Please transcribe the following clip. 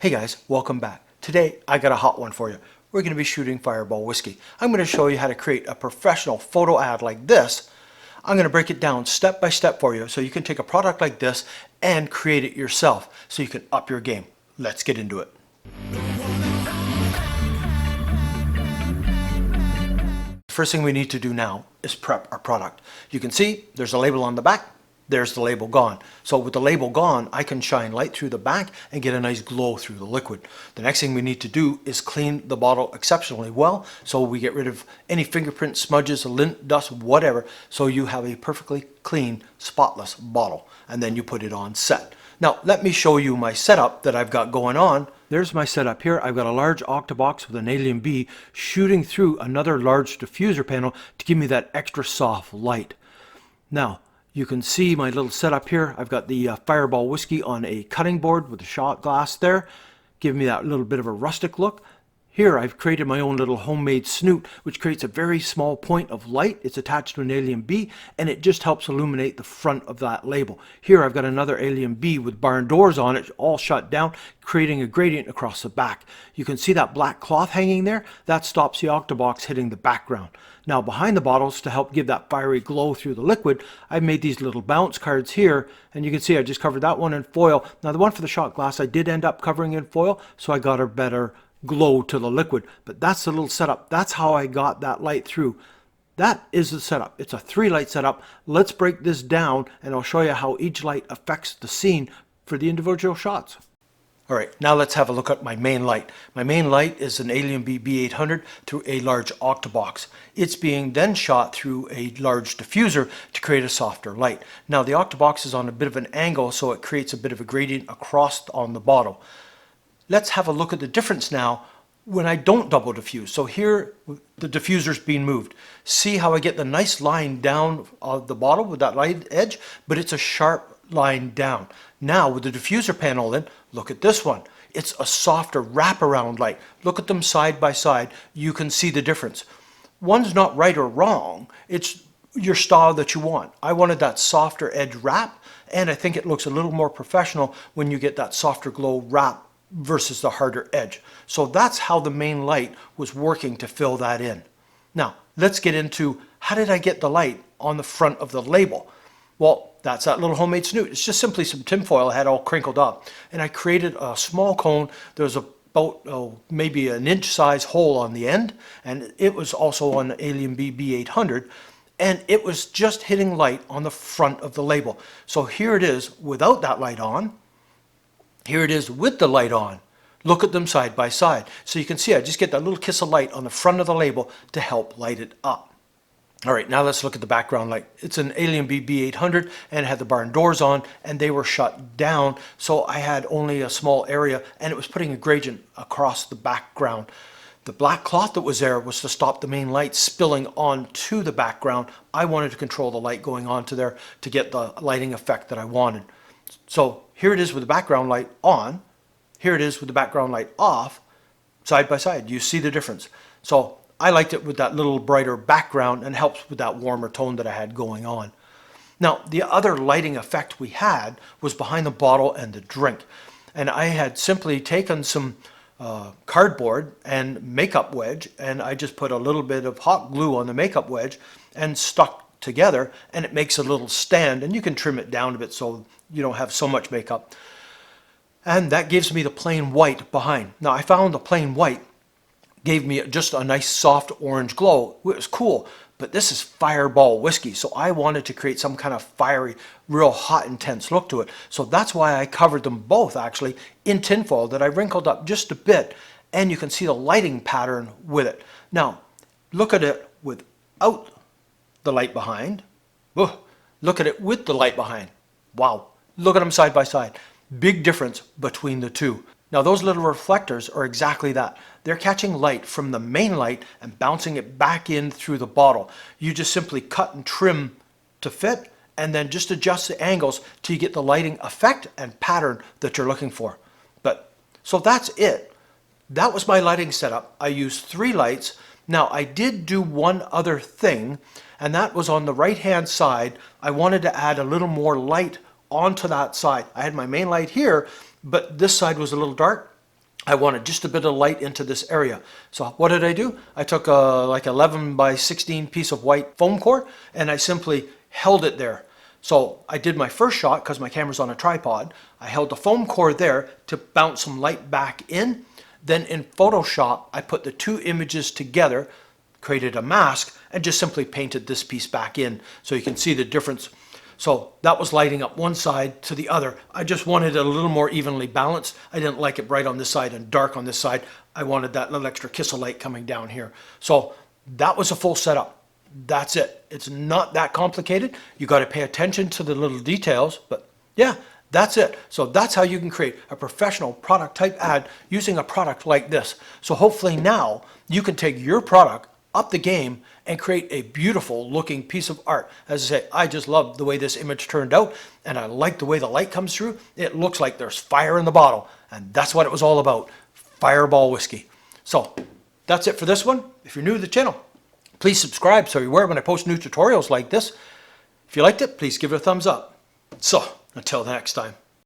Hey guys, welcome back. Today I got a hot one for you. We're going to be shooting Fireball Whiskey. I'm going to show you how to create a professional photo ad like this. I'm going to break it down step by step for you so you can take a product like this and create it yourself so you can up your game. Let's get into it. The first thing we need to do now is prep our product. You can see there's a label on the back. There's the label gone. So with the label gone, I can shine light through the back and get a nice glow through the liquid. The next thing we need to do is clean the bottle exceptionally well so we get rid of any fingerprint smudges, lint, dust, whatever, so you have a perfectly clean, spotless bottle. And then you put it on set. Now let me show you my setup that I've got going on. There's my setup here. I've got a large octabox with an Alien B shooting through another large diffuser panel to give me that extra soft light. Now, you can see my little setup here. I've got the Fireball Whiskey on a cutting board with a shot glass there, giving me that little bit of a rustic look. Here I've created my own little homemade snoot, which creates a very small point of light. It's attached to an Alien B, and it just helps illuminate the front of that label. Here I've got another Alien B with barn doors on it, all shut down, creating a gradient across the back. You can see that black cloth hanging there. That stops the octabox hitting the background. Now behind the bottles, to help give that fiery glow through the liquid, I've made these little bounce cards here, and you can see I just covered that one in foil. Now the one for the shot glass I did end up covering in foil, so I got a better glow to the liquid. But that's the little setup. That's how I got that light through. That is the setup. It's a 3-light setup. Let's break this down and I'll show you how each light affects the scene for the individual shots. Alright, now let's have a look at my main light. My main light is an Alien B B800 through a large octabox. It's being then shot through a large diffuser to create a softer light. Now the octabox is on a bit of an angle, so it creates a bit of a gradient across on the bottle. Let's have a look at the difference now when I don't double diffuse. So here the diffuser's being moved. See how I get the nice line down of the bottle with that light edge, but it's a sharp line down. Now with the diffuser panel in, look at this one. It's a softer wraparound light. Look at them side by side. You can see the difference. One's not right or wrong. It's your style that you want. I wanted that softer edge wrap, and I think it looks a little more professional when you get that softer glow wrap versus the harder edge. So that's how the main light was working to fill that in. Now let's get into how did I get the light on the front of the label. Well, that's that little homemade snoot. It's just simply some tinfoil I had all crinkled up, and I created a small cone. There was about maybe an inch size hole on the end, and it was also on the Alien B B800, and it was just hitting light on the front of the label. So here it is without that light on. Here it is with the light on. Look at them side by side. So you can see I just get that little kiss of light on the front of the label to help light it up. All right, now let's look at the background light. It's an Alien B B800 and it had the barn doors on, and they were shut down. So I had only a small area, and it was putting a gradient across the background. The black cloth that was there was to stop the main light spilling onto the background. I wanted to control the light going onto there to get the lighting effect that I wanted. So here it is with the background light on. Here it is with the background light off, side by side. You see the difference. So I liked it with that little brighter background, and helps with that warmer tone that I had going on. Now, the other lighting effect we had was behind the bottle and the drink. And I had simply taken some cardboard and makeup wedge, and I just put a little bit of hot glue on the makeup wedge and stuck together, and it makes a little stand, and you can trim it down a bit so you don't have so much makeup. And that gives me the plain white behind. Now I found the plain white gave me just a nice soft orange glow. It was cool, but this is Fireball Whiskey, so I wanted to create some kind of fiery, real hot, intense look to it. So that's why I covered them both actually in tinfoil that I wrinkled up just a bit, and you can see the lighting pattern with it. Now look at it without the light behind. Ugh. Look at it with the light behind. Wow, look at them side by side. Big difference between the two. Now those little reflectors are exactly that. They're catching light from the main light and bouncing it back in through the bottle. You just simply cut and trim to fit, and then just adjust the angles till you get the lighting effect and pattern that you're looking for. So that's it. That was my lighting setup. I used 3 lights. Now I did do one other thing, and that was on the right hand side. I wanted to add a little more light onto that side. I had my main light here, but this side was a little dark. I wanted just a bit of light into this area. So what did I do? I took a like 11 by 16 piece of white foam core and I simply held it there. So I did my first shot because my camera's on a tripod. I held the foam core there to bounce some light back in. Then in Photoshop, I put the two images together, created a mask, and just simply painted this piece back in so you can see the difference. So that was lighting up one side to the other. I just wanted it a little more evenly balanced. I didn't like it bright on this side and dark on this side. I wanted that little extra kiss of light coming down here. So that was a full setup. That's it. It's not that complicated. You got to pay attention to the little details, but yeah, that's it. So that's how you can create a professional product type ad using a product like this. So hopefully now you can take your product up the game and create a beautiful looking piece of art. As I say, I just love the way this image turned out, and I like the way the light comes through. It looks like there's fire in the bottle, and that's what it was all about, Fireball whiskey. So that's it for this one. If you're new to the channel, please subscribe so you're aware when I post new tutorials like this. If you liked it, please give it a thumbs up. So until the next time.